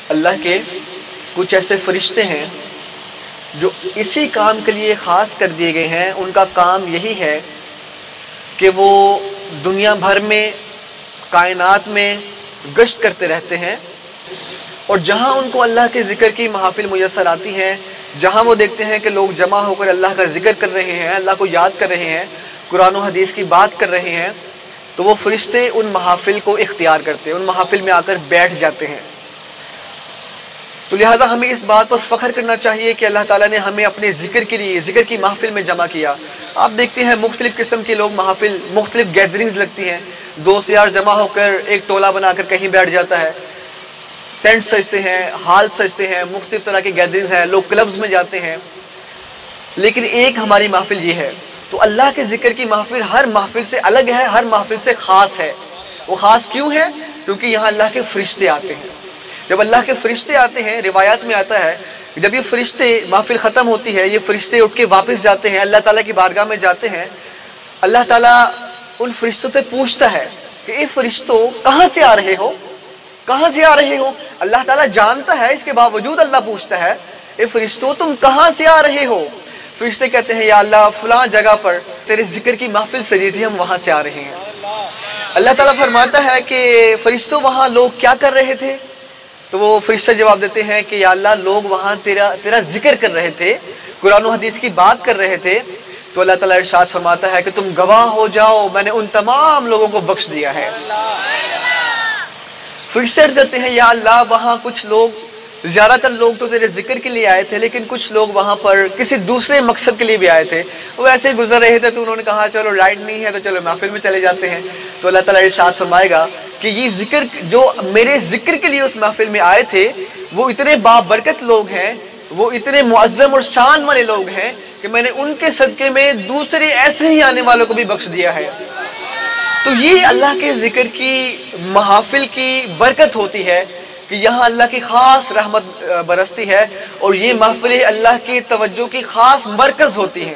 اللہ کے کچھ ایسے فرشتے ہیں جو اسی کام کے لیے خاص کر دیے گئے ہیں. ان کا کام یہی ہے کہ وہ دنیا بھر میں کائنات میں گشت کرتے رہتے ہیں، اور جہاں ان کو اللہ کے ذکر کی محافل میسر آتی ہیں، جہاں وہ دیکھتے ہیں کہ لوگ جمع ہو کر اللہ کا ذکر کر رہے ہیں، اللہ کو یاد کر رہے ہیں، قرآن و حدیث کی بات کر رہے ہیں، تو وہ فرشتے ان محافل کو اختیار کرتے ہیں، ان محافل میں آ کر بیٹھ جاتے ہیں. تو لہٰذا ہمیں اس بات پر فخر کرنا چاہیے کہ اللہ تعالیٰ نے ہمیں اپنے ذکر کے لیے ذکر کی محفل میں جمع کیا. آپ دیکھتے ہیں مختلف قسم کے لوگ محافل، مختلف گیدرنگز لگتی ہیں، دوست یار جمع ہو کر ایک ٹولہ بنا کر کہیں بیٹھ جاتا ہے، ٹینٹ سجتے ہیں، ہال سجتے ہیں، مختلف طرح کی گیدرنگز ہیں، لوگ کلبز میں جاتے ہیں. لیکن ایک ہماری محفل یہ ہے. تو اللہ کے ذکر کی محفل ہر محفل سے الگ ہے، ہر محفل سے خاص ہے. وہ خاص کیوں ہے؟ کیونکہ یہاں اللہ کے فرشتے آتے ہیں. جب اللہ کے فرشتے آتے ہیں، روایات میں آتا ہے کہ جب یہ فرشتے محفل ختم ہوتی ہے، یہ فرشتے اٹھ کے واپس جاتے ہیں، اللہ تعالیٰ کی بارگاہ میں جاتے ہیں. اللہ تعالیٰ ان فرشتوں سے پوچھتا ہے کہ اے فرشتوں کہاں سے آ رہے ہو، کہاں سے آ رہے ہو؟ اللہ تعالیٰ جانتا ہے، اس کے باوجود اللہ پوچھتا ہے اے فرشتوں تم کہاں سے آ رہے ہو؟ فرشتے کہتے ہیں یا اللہ فلاں جگہ پر تیرے ذکر کی محفل سجی تھی، ہم وہاں سے آ رہے ہیں. اللہ تعالیٰ فرماتا ہے کہ فرشتوں وہاں لوگ کیا کر رہے تھے؟ تو وہ فرشتے جواب دیتے ہیں کہ یا اللہ لوگ وہاں تیرا ذکر کر رہے تھے، قرآن و حدیث کی بات کر رہے تھے. تو اللہ تعالیٰ ارشاد فرماتا ہے کہ تم گواہ ہو جاؤ، میں نے ان تمام لوگوں کو بخش دیا ہے. فرشتے کہتے ہیں یا اللہ وہاں کچھ لوگ، زیادہ تر لوگ تو تیرے ذکر کے لیے آئے تھے، لیکن کچھ لوگ وہاں پر کسی دوسرے مقصد کے لیے بھی آئے تھے، وہ ایسے ہی گزر رہے تھے، تو انہوں نے کہا چلو لائٹ نہیں ہے تو چلو محفل میں چلے جاتے ہیں. تو اللہ تعالیٰ ارشاد فرمائے گا کہ یہ ذکر جو میرے ذکر کے لیے اس محفل میں آئے تھے، وہ اتنے بابرکت لوگ ہیں، وہ اتنے معظم اور شان والے لوگ ہیں کہ میں نے ان کے صدقے میں دوسرے ایسے ہی آنے والوں کو بھی بخش دیا ہے. تو یہ اللہ کے ذکر کی محافل کی برکت ہوتی ہے کہ یہاں اللہ کی خاص رحمت برستی ہے، اور یہ محفل اللہ کی توجہ کی خاص مرکز ہوتی ہے.